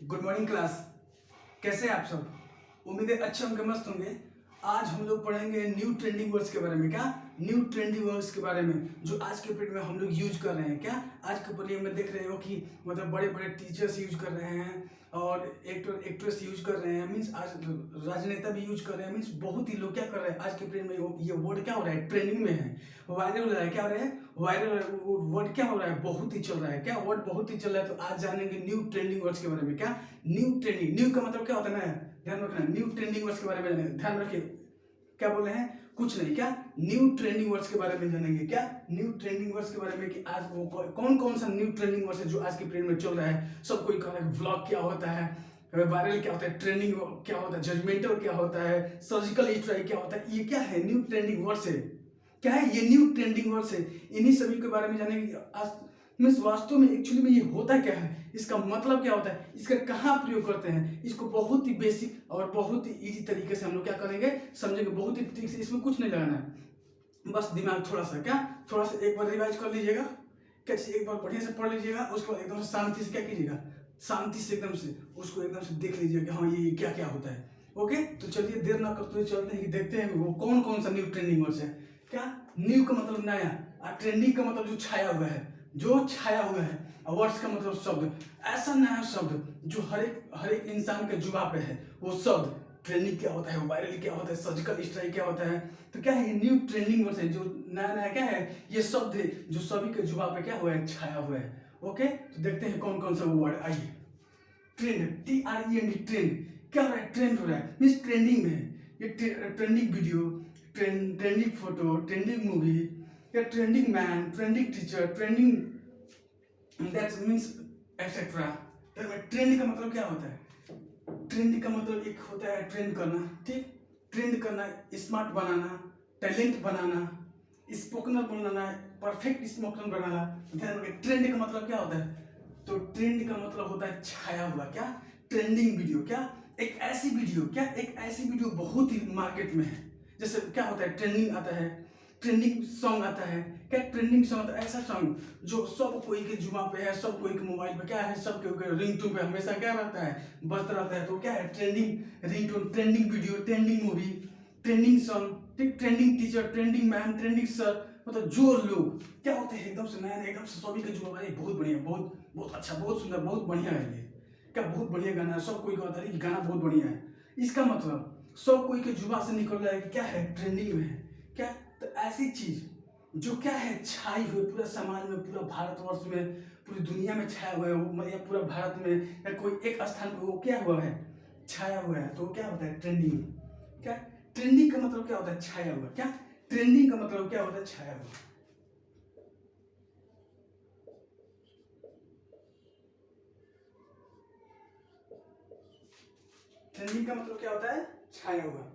Good morning class. कैसे हैं आप सब? उम्मीद है अच्छे होंगे, मस्त होंगे। आज हम लोग पढ़ेंगे न्यू ट्रेंडिंग वर्ड्स के बारे में। क्या न्यू ट्रेंडिंग वर्ड्स के बारे में जो आज के पीरियड में हम लोग यूज कर रहे हैं। क्या आज के पीरियड में देख रहे हो कि मतलब बड़े बड़े टीचर्स यूज कर रहे हैं और एक्ट्रेस यूज कर रहे हैं, मीन्स आज राजनेता भी यूज कर रहे हैं। मीन्स बहुत ही लोग क्या कर रहे हैं आज के पीरियड में, ये वर्ड क्या हो रहा है, ट्रेंडिंग में है, वायरल हो रहा है। क्या हो रहा है? वायरल वर्ड क्या हो रहा है, बहुत ही चल रहा है। क्या वर्ड बहुत ही चल रहा है। तो आज जानेंगे न्यू ट्रेंडिंग वर्ड्स के बारे में। क्या न्यू ट्रेंडिंग, न्यू का मतलब क्या होता है ना, ध्यान रखना। न्यू ट्रेंडिंग वर्ड्स के बारे में जानेंगे, ध्यान रखिए। क्या बोल रहे हैं? कुछ नहीं। क्या न्यू ट्रेंडिंग वर्ड्स के बारे में जानेंगे। क्या न्यू ट्रेंडिंग वर्ड्स के बारे में कि आज वो कौन कौन सा न्यू ट्रेंडिंग वर्ड्स है जो आज के पीरियड में चल रहा है। सब कोई कह रहा है व्लॉग क्या होता है, वायरल क्या होता है, ट्रेंडिंग क्या होता है, जजमेंटल क्या होता है, सर्जिकल स्ट्राइक क्या होता है। ये क्या है? न्यू ट्रेंडिंग वर्ड्स है। क्या है ये? न्यू ट्रेंडिंग वर्ड्स है। इन्हीं सभी के बारे में जानेंगे। आज मीन्स वास्तव में एक्चुअली में ये होता क्या है, इसका मतलब क्या होता है, इसका कहाँ प्रयोग करते हैं, इसको बहुत ही बेसिक और बहुत ही इजी तरीके से हम लोग क्या करेंगे, समझेंगे। बहुत ही ठीक से, इसमें कुछ नहीं लगाना है, बस दिमाग थोड़ा सा क्या, थोड़ा सा एक बार रिवाइज कर लीजिएगा। क्या एक बार बढ़िया से पढ़ लीजिएगा, उसके बाद एकदम से शांति से क्या कीजिएगा, शांति से एकदम से उसको एकदम से देख लीजिएगा कि हाँ ये क्या क्या होता है। ओके, तो चलिए देर ना करते हुए चलते हैं कि देखते हैं वो कौन कौन सा न्यू ट्रेंडिंग वर्ड्स है। क्या न्यू का मतलब नया और ट्रेंडिंग का मतलब जो छाया हुआ है, जो छाया हुआ है। और वर्ड्स का मतलब शब्द, ऐसा नया शब्द जो हर एक इंसान के जुबान पे है, वो शब्द। ट्रेंडिंग क्या होता है, वायरल क्या होता है, सर्जिकल स्ट्राइक क्या होता है। तो क्या है? न्यू ट्रेंडिंग वर्ड्स है, जो नया नया क्या है, ये शब्द है जो सभी के जुबान पे क्या हुआ है, छाया हुआ है। ओके, तो देखते हैं कौन कौन सा वो वर्ड। आइए, ट्रेंड, TREND, ट्रेंड। क्या हो रहा है? ट्रेंड हो रहा है, मीन्स ट्रेंडिंग में है। ये trending video, trending photo, trending movie, या trending man, trending teacher, trending that means etcetera. Trend का मतलब क्या होता है? ट्रेंड का मतलब एक होता है ट्रेंड करना, ठीक, ट्रेंड करना, स्मार्ट बनाना, टैलेंट बनाना, स्पोकनर बनाना, परफेक्ट स्पोकनर बनाना। ध्यान रखिए, ट्रेंड का मतलब क्या होता है? तो ट्रेंड का मतलब होता है छाया हुआ। क्या? Trending video. क्या? एक ऐसी वीडियो, क्या एक ऐसी वीडियो बहुत ही मार्केट में है। जैसे क्या होता है, ट्रेंडिंग आता है, ट्रेंडिंग सॉन्ग आता है। क्या ट्रेंडिंग सॉन्ग? ऐसा सॉन्ग जो सब कोई के जुबान पे है, सब कोई के मोबाइल पे क्या है, सब कोई के रिंगटोन पे हमेशा क्या रहता है, बजता रहता है। तो क्या है? Trending ringtone, trending video, trending movie, trending song, ठीक, trending teacher, trending ma'am, trending sir. मतलब जो लोग क्या होते हैं एकदम से नया नया, एकदम से सभी के जुबान पे, बहुत बढ़िया, बहुत बहुत अच्छा, बहुत सुंदर, बहुत बढ़िया है ये। क्या बहुत बढ़िया गाना है, सब कोई कहता है कि गाना बहुत बढ़िया है। इसका मतलब सब कोई के जुबान से निकल रहा है कि क्या है, ट्रेंडिंग में है। क्या? तो ऐसी चीज जो क्या है, छाई हुई पूरे समाज में, पूरा भारतवर्ष में, पूरी दुनिया में छाया हुआ है वो, या पूरा भारत में या कोई एक स्थान पे वो क्या हुआ है, छाया हुआ है। तो क्या होता है? ट्रेंडिंग। क्या? ट्रेंडिंग का मतलब क्या होता है? छाया हुआ। क्या? ट्रेंडिंग का मतलब क्या होता है? छाया हुआ। ट्रेंडिंग का मतलब क्या होता है? छाया हुआ।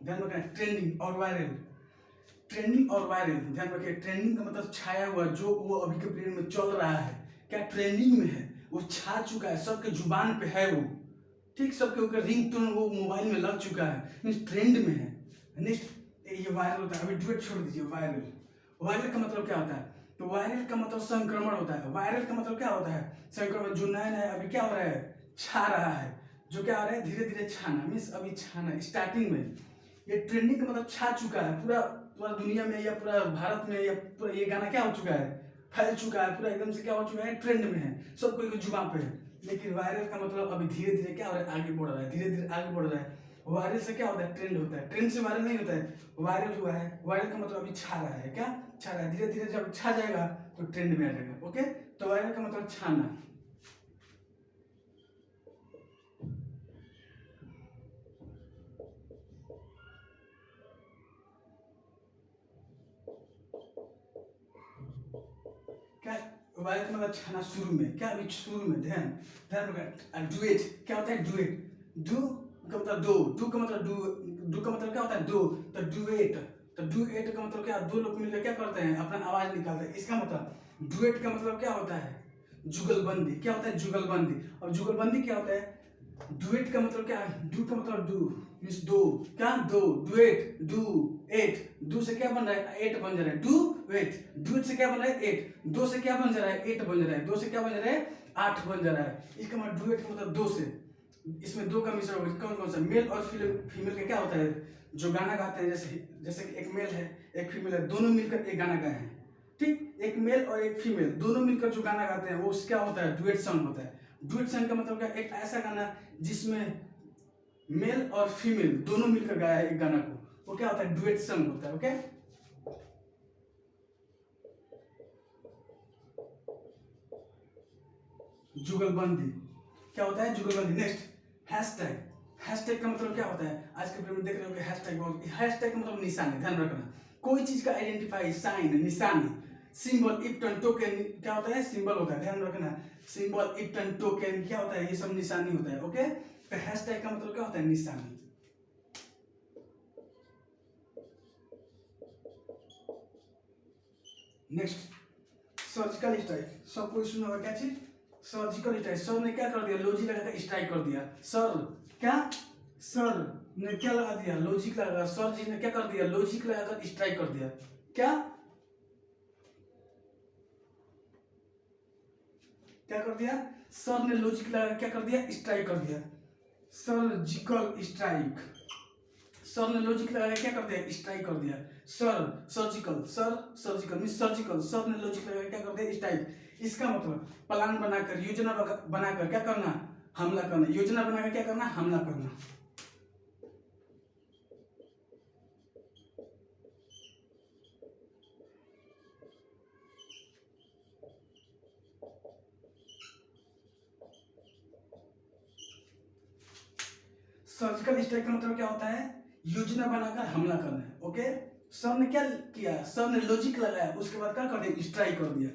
ध्यान रखना, ट्रेंडिंग और वायरल, ट्रेंडिंग और वायरल, ध्यान रखिए। ट्रेंडिंग का मतलब छाया हुआ, जो वो अभी के पीरियड में चल रहा है। क्या? ट्रेंडिंग में है, वो छा चुका है, सबके जुबान पे है वो, ठीक, सबके ऊपर रिंगटोन वो मोबाइल में लग चुका है, मीन्स ट्रेंड में है। नेक्स्ट ये वायरल होता है। अभी डुएट छोड़ दीजिए, वायरल। वायरल का मतलब क्या होता है? तो वायरल का मतलब संक्रमण होता है। वायरल का मतलब क्या होता है? संक्रमण। जो नया नया अभी क्या हो रहा है, छा रहा है, जो क्या हो रहा है, धीरे धीरे छाना, मीन्स अभी छाना, स्टार्टिंग में। ये ट्रेंडिंग का मतलब छा चुका है पूरा, पूरा दुनिया में या पूरा भारत में, या पूरा ये गाना क्या हो चुका है, फैल चुका है पूरा, एकदम से क्या हो चुका है, ट्रेंड में है, सब कोई जुबान पे है। लेकिन वायरल का मतलब अभी धीरे धीरे क्या हो रहा है, आगे बढ़ रहा है, धीरे धीरे आगे बढ़ रहा है। वायरल से क्या होता है? ट्रेंड होता है। ट्रेंड से वायरल नहीं होता है, वायरल हुआ है। वायरल का मतलब अभी छा रहा है। क्या? छा रहा है, धीरे धीरे जब छा जाएगा तो ट्रेंड में आ जाएगा। ओके, तो वायरल का मतलब छाना। क्या? वायरल का मतलब छाना शुरू में। क्या? अभी शुरू में, ध्यान ध्यान रखना। डुएट क्या होता है? डुएट, डू का मतलब दो, डू का मतलब डू का मतलब क्या होता है? दो। तो डुएट, तो डुएट का मतलब क्या? दो लोग मिलकर क्या करते हैं, अपना आवाज निकालते हैं। इसका मतलब डुएट का मतलब क्या होता है? जुगलबंदी। क्या होता है? जुगलबंदी। और जुगलबंदी क्या होता है? डुएट का मतलब क्या है? डू का मतलब डू मीन्स दो, क्या दो, डुएट, डू एट, डू से क्या बन रहा है? एट बन जा रहा है, डू एट, डुएट से क्या बन रहा है? एट, दो से क्या बन जा रहा है? एट बन जा रहा है, दो से क्या बन जा रहा है? आठ बन जा रहा है। इसका मतलब डुएट का मतलब दो से, इसमें दो का मिश्रण होगा। कौन कौन सा? मेल और फीमेल का क्या होता है? जो गाना गाते हैं, जैसे जैसे कि एक मेल है एक फीमेल है, दोनों मिलकर एक गाना गाए हैं, ठीक, एक मेल और एक फीमेल दोनों मिलकर जो गाना गाते हैं वो क्या होता है? डुएट सॉन्ग होता है। डुएट सॉन्ग का मतलब क्या? एक ऐसा गाना जिसमें मेल और फीमेल दोनों मिलकर गाया है एक गाना को, वो क्या होता है? डुएट सॉन्ग होता है। ओके, जुगलबंदी क्या होता है? जुगलबंदी। Next, hashtag. हैशटैग का मतलब क्या होता है? आज के में देख रहे हो कि हैशटैग का मतलब निशानी, ध्यान रखना। कोई चीज का आइडेंटिफाई, साइन, निशानी, सिंबल, इप्टन, टोकन क्या होता है? सिंबल होता है, ध्यान रखना। सिंबल, इप्टन, टोकन क्या होता है? ये सब निशानी होता है। ओके, तो हैशटैग का मतलब क्या होता है? निशानी। Next, surgical strike. सब कोई सुना होगा क्या चीज? Surgical strike. सर ने क्या कर दिया? लॉजिक लगाकर स्ट्राइक कर दिया। सर क्या? सर ने क्या लगा दिया? लॉजिक लगा। सर जी ने क्या कर दिया? लॉजिक लगाकर स्ट्राइक कर दिया। क्या क्या कर दिया? सर ने लॉजिक लगा क्या कर दिया? स्ट्राइक कर दिया। Surgical strike. सर ने लॉजिक लगा क्या कर दिया? स्ट्राइक कर दिया। Sir surgical, sir surgical mean surgical, sir ने लॉजिक लगा क्या कर दिया? स्ट्राइक। इसका मतलब प्लान बनाकर, योजना बनाकर क्या करना? हमला करना। योजना बनाकर क्या करना? हमला करना। सर्जिकल स्ट्राइक का मतलब क्या होता है? योजना बनाकर हमला करना है। ओके, सर ने क्या किया? सर ने लॉजिक लगाया, उसके बाद क्या कर दिया? स्ट्राइक कर दिया।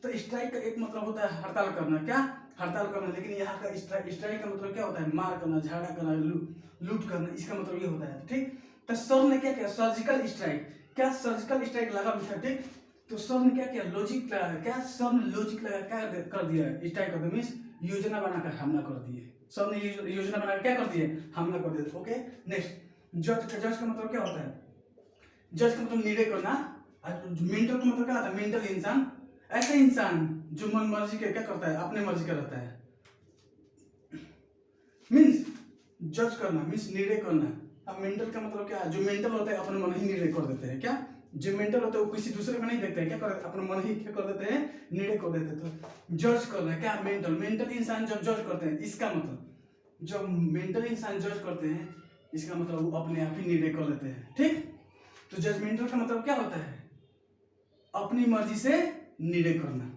तो स्ट्राइक का एक मतलब होता है हड़ताल करना, क्या? हड़ताल करना। लेकिन यहाँ का स्ट्राइक का मतलब क्या होता है? मार करना, झगड़ा करना, लूट करना, इसका मतलब ये होता है, ठीक। तो सर ने क्या किया? Surgical strike. क्या सर्जिकल स्ट्राइक लगा भी था, ठीक। तो सर ने क्या किया? लॉजिक लगाया। क्या सर ने लॉजिक लगाया? क्या कर दिया? स्ट्राइक कर दिया मीन्स योजना बनाकर हमला कर दिए। सब ने योजना बनाकर क्या कर दिए? हमला कर दिए। ओके, नेक्स्ट, जज का मतलब क्या होता है? जज का मतलब निर्णय करना। मेंटल का मतलब क्या होता है? मेंटल इंसान, ऐसा इंसान जो मन मर्जी के क्या करता है? अपने मर्जी का रहता है। मीन्स जज करना मीन्स निर्णय करना। अब मेंटल का मतलब क्या है? जो मेंटल होता है अपने मन ही निर्णय कर देते हैं। क्या जो मेंटल होता है वो किसी दूसरे को नहीं देखते हैं, क्या कर अपने मन ही क्या कर देते हैं? निर्णय कर देते हैं। तो जज करना क्या? मेंटल इंसान जब जज करते हैं, इसका मतलब जब मेंटल इंसान जज करते हैं, इसका मतलब वो अपने आप ही निर्णय कर लेते हैं, ठीक। तो जजमेंटल का मतलब क्या होता है? अपनी मर्जी से निर्णय करना।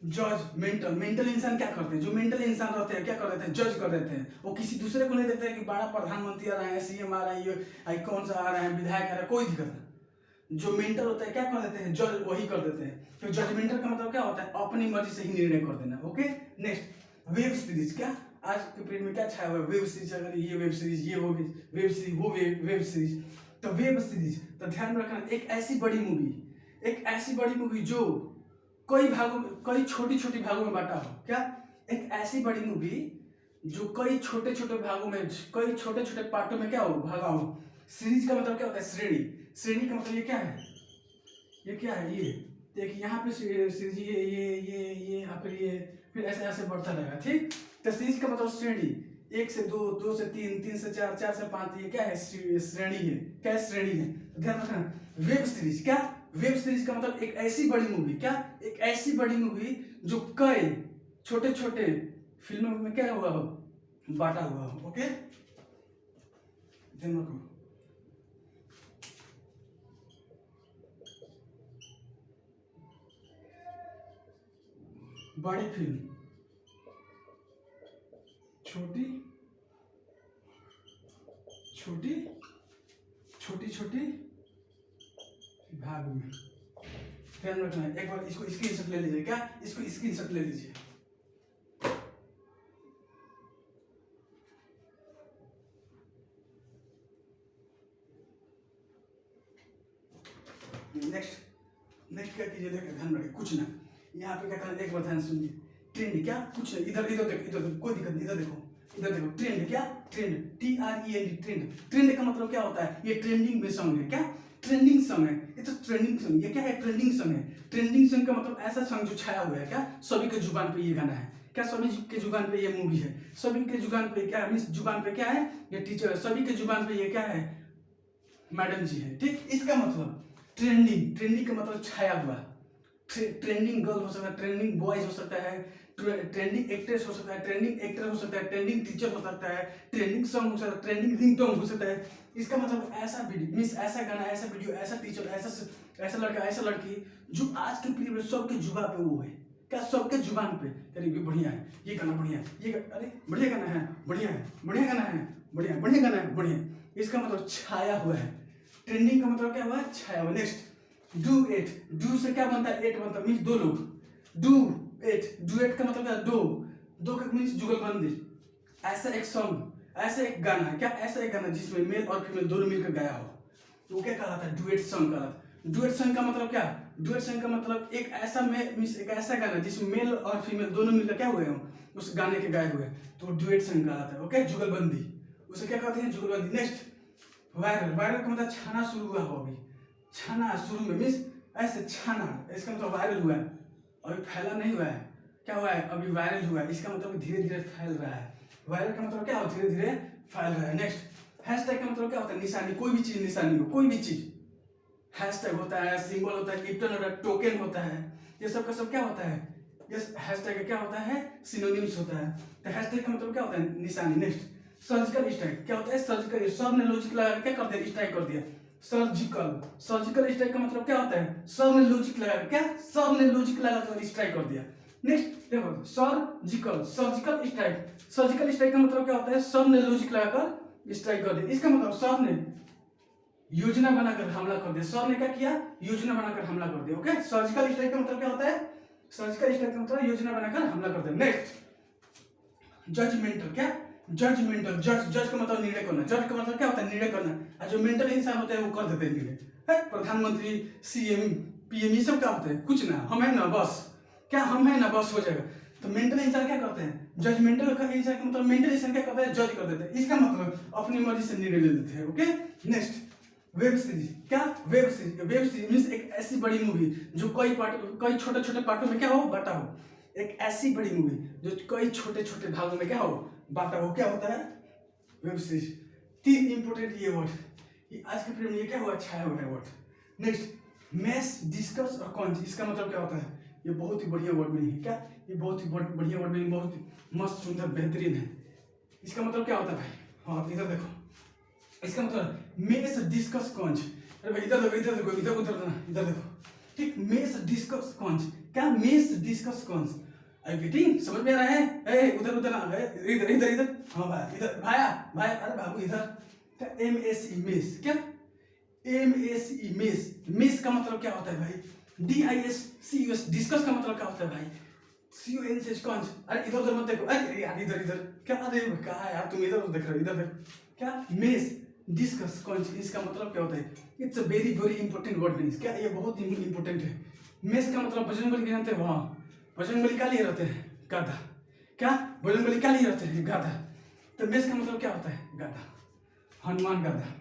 जज, मेंटल इंसान क्या करते हैं? जो मेंटल इंसान रहते हैं क्या कर देते हैं? जज कर देते हैं। वो किसी दूसरे को नहीं देखते हैं कि बड़ा प्रधानमंत्री आ रहा है, सीएम आ रहा है, ये कौन सा आ रहा है, विधायक आ रहा है, कोई दिक्कत नहीं। जो मेंटल होता है क्या कर देते हैं? जज वही कर देते हैं। तो जजमेंटल का मतलब क्या होता है? अपनी मर्जी से ही निर्णय कर देना। Okay, next, web series. क्या आज के पीरियड में क्या छाया हुआ है? Web series. अगर ये वेब सीरीज, ये वो वेब सीरीज, वो वेब सीरीज। तो वेब सीरीज, तो ध्यान रखना, एक ऐसी बड़ी मूवी, एक ऐसी बड़ी मूवी जो कई भागों में, कई छोटी छोटी भागों में बांटा हो। क्या एक ऐसी बड़ी मूवी जो कई छोटे छोटे भागों में, कई छोटे छोटे पार्टों में क्या हो? भागा हो। सीरीज का मतलब क्या होता है? श्रेणी। श्रेणी का मतलब ये क्या है? ये क्या है? ये देखिए यहाँ पे सीरीज, ये यहाँ पे ये, फिर ऐसे ऐसे बढ़ता रहेगा, ठीक। तो सीरीज का मतलब श्रेणी। एक से दो, दो से तीन, तीन से चार, चार से पांच, ये क्या है? श्रेणी है। क्या श्रेणी है? तो ध्यान रखना। Web series. क्या वेब सीरीज का मतलब एक ऐसी बड़ी मूवी। क्या एक ऐसी बड़ी मूवी जो कई छोटे छोटे फिल्मों में क्या हुआ हो? बांटा हुआ हो। ओके, ध्यान रखो। बड़ी फिल्म छोटी छोटी छोटी छोटी भाग में। ध्यान रखना है। एक बार इसको स्क्रीनशॉट ले लीजिए। क्या इसको स्क्रीनशॉट ले लीजिए। नेक्स्ट क्या कीजिए, देखिए ध्यान रखिए, कुछ ना यहाँ पे क्या करना, एक बार ध्यान सुनिए। ट्रेंड क्या, कुछ नहीं, इधर इधर देखो, इधर देखो, कोई दिक्कत नहीं, इधर देखो, इधर देखो। ट्रेंड क्या, ट्रेंड, TREND, ट्रेंड। ट्रेंड का मतलब क्या होता है, ये ट्रेंडिंग में सॉन्ग है। क्या, ट्रेंडिंग सॉन्ग है, ये तो ट्रेंडिंग सॉन्ग। ये क्या है, ट्रेंडिंग सॉन्ग है। ट्रेंडिंग सॉन्ग का मतलब ऐसा सॉन्ग जो छाया हुआ है, क्या सभी के जुबान पे ये गाना है, क्या सभी के जुबान पे ये मूवी है, सभी के जुबान पे क्या मीन्स जुबान पे क्या है, ये टीचर है, सभी के जुबान पे ये क्या है, मैडम जी है। ठीक, इसका मतलब ट्रेंडिंग, ट्रेंडिंग का मतलब छाया हुआ। ट्रेंडिंग गर्ल हो सकता है, ट्रेंडिंग बॉयज हो सकता है, ट्रेंडिंग एक्ट्रेस हो सकता है, ट्रेंडिंग एक्टर हो सकता है, ट्रेंडिंग टीचर हो सकता है, ट्रेंडिंग सॉन्ग हो सकता है, ट्रेंडिंग रिंगटोन हो सकता है। इसका मतलब ऐसा वीडियो मीन्स ऐसा गाना, ऐसा वीडियो, ऐसा टीचर, ऐसा लड़का, ऐसा लड़की जो आज के पीढ़ी में सबके जुबान पे वो है, क्या सबके जुबान पे, अरे ये बढ़िया है, ये गाना बढ़िया है, अरे बढ़िया गाना है, बढ़िया है, बढ़िया गाना है, बढ़िया बढ़िया गाना है, बढ़िया। इसका मतलब छाया हुआ है। ट्रेंडिंग का मतलब क्या हुआ, छाया हुआ। नेक्स्ट, डू एट, डू से क्या बनता है, एट बनता है, मीन्स दो लोग। डू एट, डुएट का मतलब क्या, दो का मीन्स जुगलबंदी। ऐसा एक सॉन्ग, ऐसा एक गाना है, क्या ऐसा एक गाना जिसमें मेल और फीमेल दोनों मिलकर गाया हो, वो क्या कहलाता है, डुएट सॉन्ग कहलाता है। डुएट सॉन्ग का मतलब क्या, डुएट सॉन्ग का मतलब एक ऐसा मीन्स एक ऐसा गाना जिसमें मेल और फीमेल दोनों मिलकर क्या हुए हो, उस गाने के गाए हुए, तो डुएट सॉन्ग कहलाता है। ओके, जुगलबंदी, उसे क्या कहते हैं, जुगलबंदी। नेक्स्ट, वायरल, वायरल का मतलब छाना शुरू हुआ हो, अभी छाना शुरू में मीन्स ऐसे छाना, इसका मतलब वायरल हुआ है, अभी फैला नहीं हुआ है, क्या हुआ है, अभी वायरल हुआ है, इसका मतलब धीरे धीरे फैल रहा है। वायरल का मतलब क्या हो, धीरे धीरे फैल रहा है। नेक्स्ट, हैशटैग का मतलब क्या होता है, निशानी, कोई भी चीज निशानी हो, कोई भी चीज। हैशटैग होता है, सिंबल होता है, गिफ्टन होता है, टोकन होता है, ये सब का सब क्या होता है, ये हैशटैग क्या होता है, सिनोनिम्स होता है। तो हैशटैग का मतलब क्या होता है, निशानी। नेक्स्ट, सर्जिकल स्ट्राइक, क्या होता है, सर्जिकल, सर ने लॉजिक लगा क्या कर दिया, स्ट्राइक कर दिया, सर्जिकल। सर्जिकल स्ट्राइक का मतलब क्या होता है, सर ने लॉजिक लगा, क्या सर ने लॉजिक लगा कर स्ट्राइक कर दिया। नेक्स्ट देखो, surgical, surgical strike, surgical strike का मतलब क्या होता है, सर ने लॉजिक लगाकर स्ट्राइक कर दिया। इसका मतलब सर ने योजना बनाकर हमला कर दिया, सर ने क्या किया, योजना बनाकर हमला कर दिया। ओके, सर्जिकल स्ट्राइक का मतलब क्या होता है, सर्जिकल स्ट्राइक का मतलब योजना बनाकर हमला कर दिया। नेक्स्ट, जजमेंटल, क्या जजमेंटल, जज का मतलब निर्णय करना, जज का मतलब क्या होता है, निर्णय करना, और जो मेंटल इंसान होते हैं वो कर देते हैं निर्णय। प्रधानमंत्री, सीएम, पीएम, ये सब क्या होते हैं, कुछ ना, हम है ना बस, क्या हम है ना बस हो जाएगा। तो मेंटल इंसान क्या करते हैं, जजमेंटल का इंसान का मतलब मेंटल इंसान क्या करता है, जज कर देते हैं, इसका मतलब अपनी मर्जी से निर्णय ले लेते हैं। ओके, नेक्स्ट, वेब सीरीज, क्या web series, web series means एक ऐसी बड़ी मूवी जो कई छोटे छोटे पार्टों में क्या हो, बटा हो, एक ऐसी बड़ी मूवी जो कई छोटे छोटे भागों में क्या हो, बाटा हो, क्या होता है, वेब सीरीज। 3 इंपोर्टेंट ये वर्ड, ये आज के पीरियड में ये क्या हुआ, छाया हुआ है वर्ड। नेक्स्ट, मैश, डिस्कस और कॉन्ज, इसका मतलब क्या होता है, ये बहुत ही बढ़िया वर्ड मीनिंग है, क्या ये बहुत ही बढ़िया वर्ड मीनिंग, बहुत ही मस्त, सुंदर, बेहतरीन है। इसका मतलब क्या होता है भाई, हाँ इधर देखो, इसका मतलब मेस, डिस्कस, कॉन्ज, अरे भाई इधर देखो, इधर देखो, इधर उधर ना, इधर देखो, ठीक, मेस, डिस्कस, कॉन्ज, क्या मेस, डिस्कस, कॉन्ज, गेटिंग, समझ में आ रहा है, ए उधर उधर ना, इधर इधर इधर, हाँ भाई इधर, भाया भाई, अरे बाबू इधर, क्या MSE मेस, क्या MSE मेस, मेस का मतलब क्या होता है भाई, DISCUS, डिस्कस का मतलब क्या होता है भाई, CONS, कॉन्ज, अरे इधर उधर मत देखो, अरे यार इधर इधर, क्या अरे कहा यार तुम इधर देख रहे हो, इधर देखो, क्या मेस, डिस्कस, कॉन्ज, इसका मतलब क्या होता है, it's a very very important word means, क्या ये बहुत ही इंपॉर्टेंट है। मेस का मतलब बजरंगबली जानते हैं, वहाँ बजरंगबली क्या लिए रहते हैं, गधा, क्या बजरंगबली क्या लिए रहते हैं, गधा। तो मेस का मतलब क्या होता है, गधा, हनुमान गधा।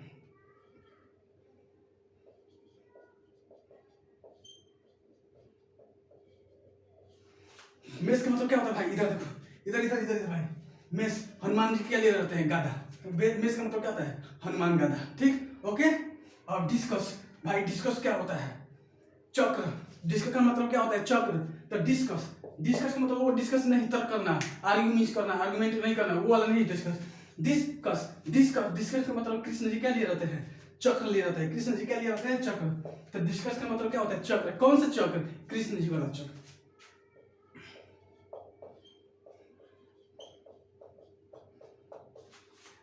मेस का मतलब क्या होता है भाई, इधर देखो, इधर इधर इधर इधर भाई, मेस, हनुमान जी क्या लिए रहते हैं, गधा। मेस का मतलब क्या होता है, हनुमान गधा, ठीक। ओके, और डिस्कस, भाई डिस्कस क्या होता है, चक्र, डिस्कस का मतलब क्या होता है, चक्र। तो डिस्कस, डिस्कस का मतलब वो डिस्कस नहीं, तर्क करना, आर्ग्यूमेंट करना, आर्गुमेंट नहीं करना, वो वाला नहीं डिस्कस। डिस्कस, डिस्कस, डिस्कस का मतलब कृष्ण जी क्या लिए रहते हैं, चक्र लिए रहते हैं, कृष्ण जी क्या लिए रहते हैं, चक्र। तो डिस्कस का मतलब क्या होता है, चक्र, कौन सा चक्र, कृष्ण जी वाला चक्र।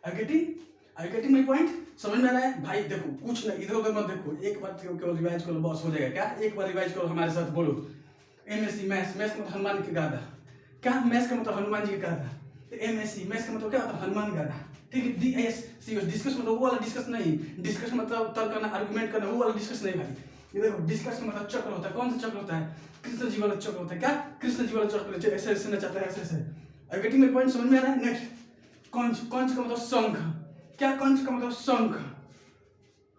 आई गेटिंग माई पॉइंट, समझ में आ रहा है भाई। देखो कुछ नहीं, इधर उधर मत देखो, एक बार केवल रिवाइज करो, बस हो जाएगा। क्या एक बार रिवाइज करो हमारे साथ, बोलो MSE मैथ्स, मैथ्स का मतलब हनुमान के गाधा, क्या मैथ्स का मतलब हनुमान जी का गाधा। तो MSE मैथ्स का मतलब क्या होता है, हनुमान गाधा, ठीक है। DISCUS, डिस्कस मतलब वो वाला डिस्कस नहीं, डिस्कस मतलब तर्क करना, आर्गुमेंट करना, वो वाला डिस्कस नहीं भाई। ये देखो डिस्कस का मतलब चक्र होता है। कौन सा चक्र होता है? कृष्ण जी वाला चक्र होता है। क्या? कृष्ण जी वाला चक्र, ऐसे ऐसे नचाता है, ऐसे ऐसे। अब गेटिंग माय पॉइंट, समझ में आ रहा है? नेक्स्ट कंच। कंच का मतलब शंख। क्या? कंच का मतलब शंख।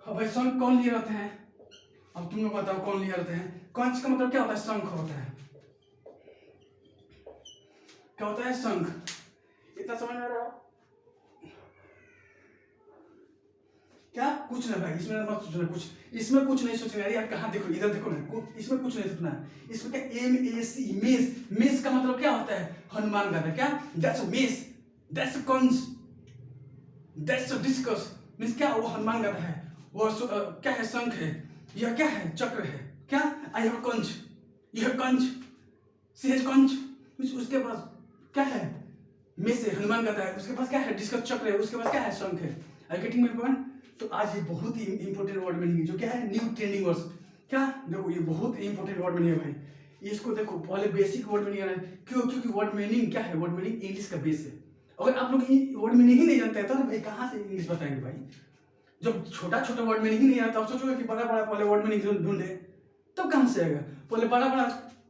हाँ भाई, शंख कौन लिए रहते हैं? अब तुम लोग बताओ कौन लिए रहते हैं? कंच का मतलब क्या होता है? शंख होता है। क्या होता है? शंख। इतना समझ में आ रहा है? क्या? कुछ ना भाई, इसमें मत सोचना कुछ, इसमें कुछ नहीं सोचना यार। कहाँ देखो, इधर देखो ना, इसमें कुछ नहीं सोचना है। इसमें क्या? MEAC, mess. मेस का मतलब क्या होता है? हनुमान गदा। क्या? That's mace, that's conch, that's discus. Means क्या? वो हनुमान गदा है। वो क्या है? शंख है। यह क्या है? चक्र है। क्या? आई हैव कंच, यू हैव कंच, सी हैज कंच। उसके पास क्या है? मेस है, हनुमान गदा है। उसके पास क्या है? डिस्कस चक्र है। उसके पास क्या है? शंख है। I getting my point? तो आज ये बहुत ही इंपॉर्टेंट वर्ड मीनिंग है, जो क्या है? New trending words. क्या? देखो ये बहुत ही इंपॉर्टेंट वर्ड मीनिंग है भाई। इसको देखो, पहले बेसिक वर्ड मीनिंग है। क्यों? क्योंकि वर्ड मीनिंग क्या है? वर्ड मीनिंग इंग्लिश का बेस है। अगर आप लोग वर्ड मीनिंग ही नहीं जानते हैं तो भाई कहाँ से इंग्लिश बताएंगे भाई? जब छोटा छोटा वर्ड मीनिंग ही नहीं आता, तब सोचोगे कि बड़ा बड़ा पहले वर्ड मीनिंग ढूंढे, तब कहाँ से आएगा? पहले बड़ा बड़ा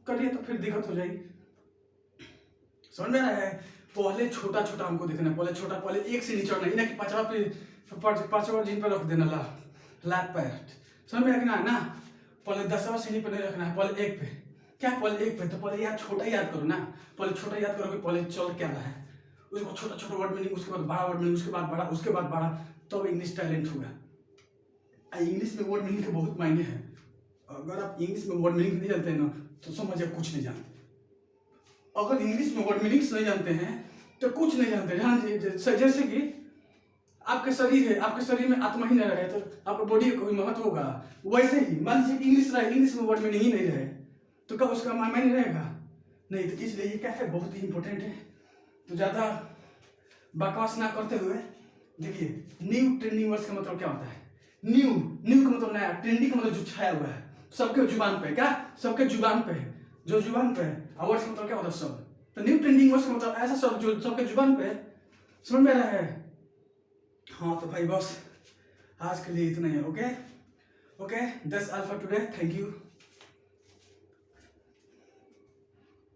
करिए तो फिर दिक्कत हो जाएगी। समझ में आ रहा है? पहले छोटा छोटा हमको देखना, पहले छोटा, पहले एक से नीचे चढ़ना, ना कि पांचवा जिन पर रख देना लात पैर। समझ में आ गया ना? पहले 10वां सीढ़ी पर नहीं रखना है, पहले एक पे। क्या? पहले एक पे। तो पहले यार छोटा याद करो ना, पहले छोटा याद करो कि पहले चल क्या रहा है, उसके बाद छोटा छोटा वर्ड मीनिंग, उसके बाद बड़ा वर्ड मीनिंग, उसके बाद बड़ा, उसके बाद बड़ा, तब इंग्लिश टैलेंट होगा। इंग्लिश में वर्ड मीनिंग के बहुत मायने हैं। अगर आप इंग्लिश में वर्ड मीनिंग नहीं जानते हैं ना, तो समझिए कुछ नहीं जानते। अगर इंग्लिश में वर्ड मीनिंग्स नहीं जानते हैं तो कुछ नहीं जानते। जैसे कि आपके शरीर है, आपके शरीर में आत्मा ही नहीं रहे तो आपका बॉडी का कोई महत्व होगा? वैसे ही मान लीजिए इंग्लिश रहे, इंग्लिश में वर्ड मीनिंग ही नहीं रहे तो क्या उसका मायने रहेगा? नहीं। तो इसलिए ये क्या है? बहुत ही इंपॉर्टेंट है। तो ज़्यादा बकवास ना करते हुए देखिए, न्यू ट्रेंडिंग वर्ड्स का मतलब क्या होता है? न्यू, न्यू का मतलब नया, ट्रेंडिंग का मतलब जो छाया हुआ है, सबके जुबान पे। क्या? सबके जुबान पे है, जो जुबान पे है। और वर्ड्स का मतलब क्या होता है? शब्द। तो न्यू ट्रेंडिंग वर्ड्स का मतलब ऐसा शब्द जो सबके जुबान पे है। समझ में आ रहा है? हाँ तो भाई बस आज के लिए इतना ही है। Okay okay, that's all for today. Thank you.